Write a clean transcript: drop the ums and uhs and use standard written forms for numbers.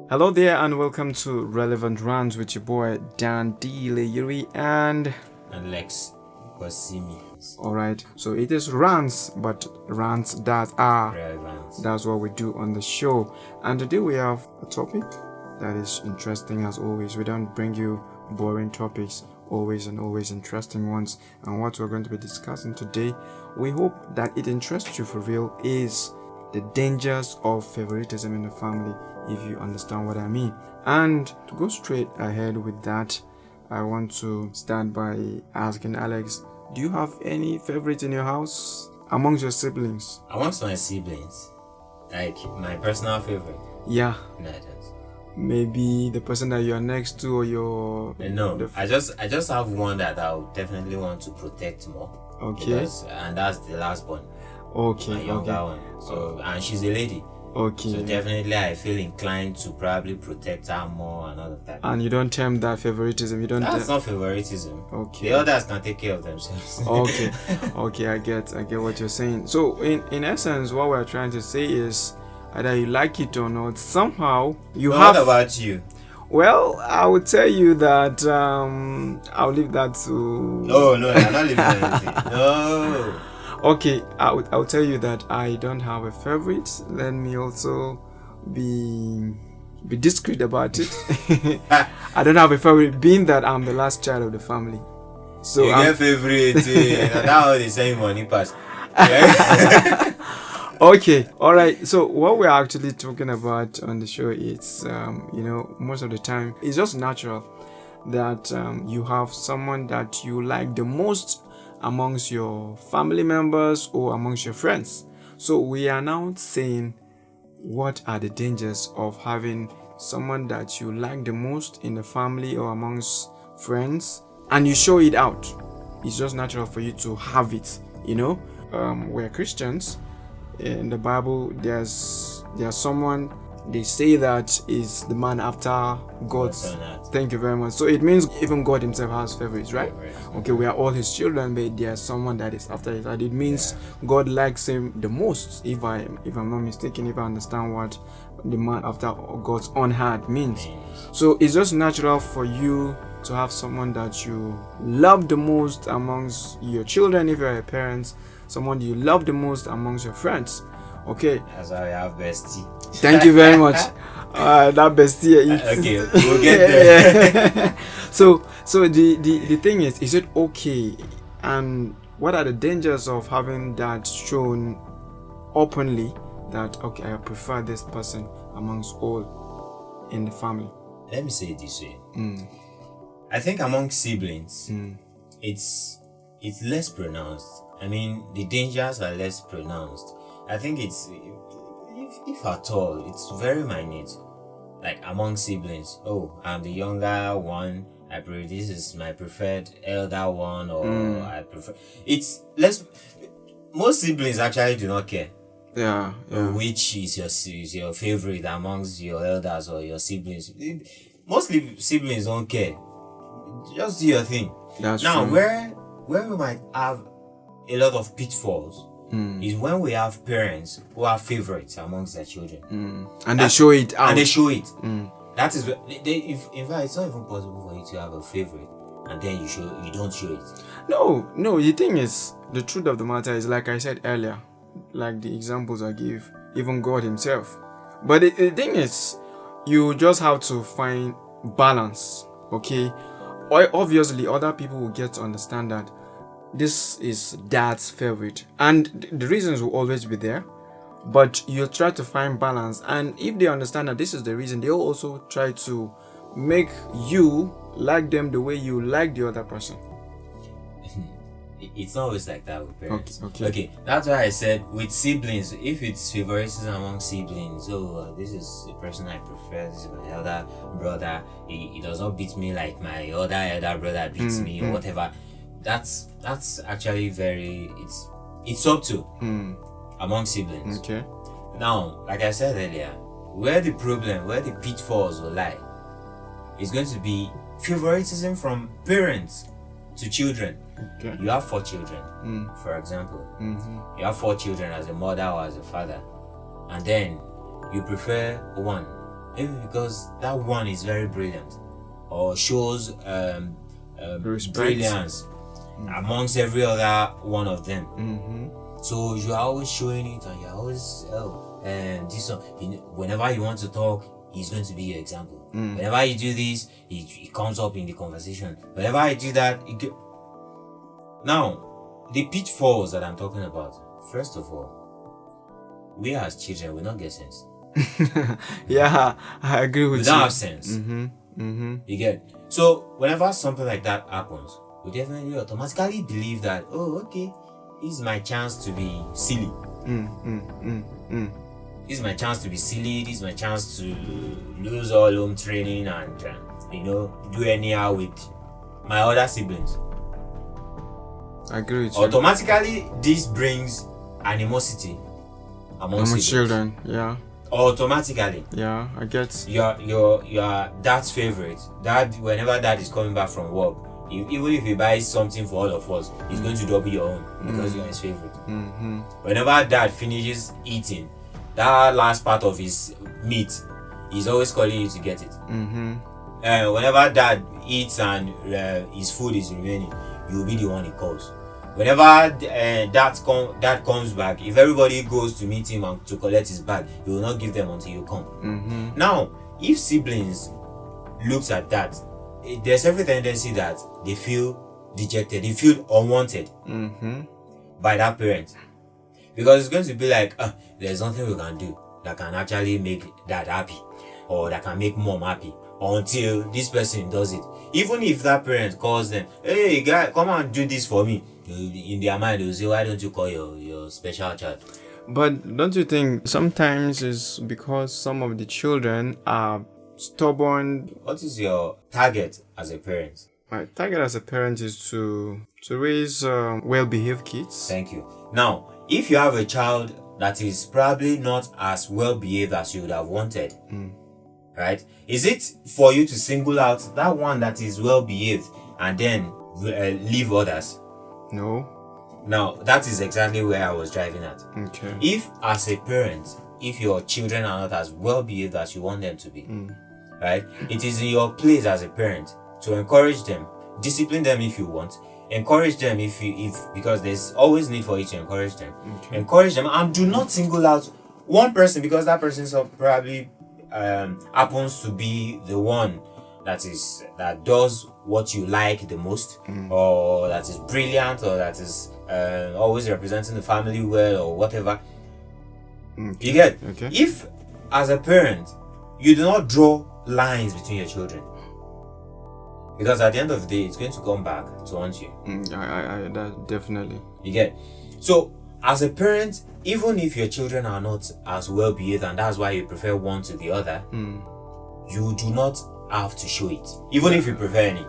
Hello there and welcome to Relevant Rants with your boy Dan D. Leyuri and Lex Basimi. alright, so it is rants, but rants that are Relevant. that's what we do on the show. And today we have a topic that is interesting as always. We don't bring you boring topics, always interesting ones. And what we're going to be discussing today, we hope that it interests you for real, is the dangers of favoritism in the family, if you understand what I mean. And to go straight ahead with that, I want to start by asking Alex, do you have any favorites in your house amongst your siblings? Amongst my siblings, like my personal favorite. Yeah. No, I don't. Maybe the person that you're next to or your... No, I just have one that I would definitely want to protect more. Okay. And that's the last one. Okay. My younger one. So, and she's a lady. Okay. So definitely I feel inclined to probably protect her more and all of that. And you don't term that favoritism. You don't. That's not favoritism. Okay. The others can take care of themselves. Okay. Okay. I get what you're saying. So in essence, what we're trying to say is either you like it or not, somehow you have. What about you? Well, I would tell you that I'll leave that to. No, I'm not leaving anything. No. Okay, I'll tell you that I don't have a favorite. Let me also be discreet about it. I don't have a favorite, being that I'm the last child of the family. So you get favorite. That's how they say money pass. Okay, all right. So what we're actually talking about on the show is, most of the time it's just natural that you have someone that you like the most amongst your family members or amongst your friends. So we are now saying what are the dangers of having someone that you like the most in the family or amongst friends and you show it out. It's just natural for you to have it, we're Christians. In the Bible, there's someone they say that is the man after God's. Thank you very much. So it means even God himself has favorites, right? Okay, we are all his children, but there's someone that is after his heart. It means God likes him the most, if I'm not mistaken, if I understand what the man after God's own heart means. So it's just natural for you to have someone that you love the most amongst your children, if you're a parent, someone you love the most amongst your friends. Okay. That's why I have bestie. Thank you very much. That bestie. Okay, we'll get there. So the thing is it okay? And what are the dangers of having that shown openly that okay, I prefer this person amongst all in the family? Let me say it this way. I think among siblings, it's less pronounced. I mean, the dangers are less pronounced. I think it's, if at all, it's very minute. Like among siblings, I'm the younger one. This is my preferred elder one, or I prefer. It's less. Most siblings actually do not care. Yeah. Which is your favorite amongst your elders or your siblings. Mostly siblings don't care. Just do your thing. That's now true. where we might have a lot of pitfalls is when we have parents who are favorites amongst their children, and they show it out. And they show it. That is in fact it's not even possible for you to have a favorite and then you don't show it. No. The thing is, the truth of the matter is, like I said earlier, like the examples I give, even God himself. But the thing is, you just have to find balance. Okay, obviously other people will get to understand that this is dad's favorite and the reasons will always be there, but you try to find balance, and if they understand that this is the reason, they'll also try to make you like them the way you like the other person. It's not always like that with parents. Okay. That's why I said with siblings, if it's favoritism among siblings, this is the person I prefer, this is my elder brother, he does not beat me like my other elder brother beats me or whatever. That's actually it's subtle among siblings. Okay. Now, like I said earlier, where the pitfalls will lie is going to be favoritism from parents to children. Okay. You have 4 children, for example. You have 4 children as a mother or as a father, and then you prefer one, maybe because that one is very brilliant or shows brilliance amongst every other one of them. So you're always showing it, and you're always this one. Whenever you want to talk, he's going to be your example. Whenever you do this, it comes up in the conversation. Whenever I do that, now the pitfalls that I'm talking about. First of all, we as children will not get sense. Yeah, I agree with we you. don't have sense. You get. So whenever something like that happens, we definitely automatically believe that, oh, okay, this is my chance to be silly. This is my chance to be silly. This is my chance to lose all home training and do anyhow with my other siblings. I agree with you. Automatically, this brings animosity among children. Yeah. Automatically. Yeah, I get. Your dad's favorite. Dad, whenever dad is coming back from work, even if he buys something for all of us, he's going to double your own because you're his favorite. Whenever dad finishes eating, that last part of his meat, he's always calling you to get it. Whenever dad eats and his food is remaining, you'll be the one he calls. Whenever dad comes back, if everybody goes to meet him and to collect his bag, he will not give them until you come. Now, if siblings looks at that, there's every tendency that they feel dejected, they feel unwanted by that parent, because it's going to be like, there's nothing we can do that can actually make dad happy or that can make mom happy until this person does it. Even if that parent calls them, hey guy, come and do this for me, in their mind they'll say, why don't you call your special child? But don't you think sometimes it's because some of the children are stubborn? What is your target as a parent? My target as a parent is to raise well-behaved kids. Thank you. Now, if you have a child that is probably not as well-behaved as you would have wanted, right? Is it for you to single out that one that is well-behaved and then leave others? No. Now, that is exactly where I was driving at. Okay. If, as a parent, if your children are not as well-behaved as you want them to be, right? It is in your place as a parent to encourage them, discipline them if you want, encourage them if because there's always need for you to encourage them. Encourage them, and do not single out one person because that person probably happens to be the one that does what you like the most, or that is brilliant, or that is always representing the family well, or whatever. You get? Okay. If as a parent you do not draw lines between your children, because at the end of the day it's going to come back to haunt you. I that definitely. You get? So as a parent, even if your children are not as well behaved and that's why you prefer one to the other, you do not have to show it, even if you prefer any.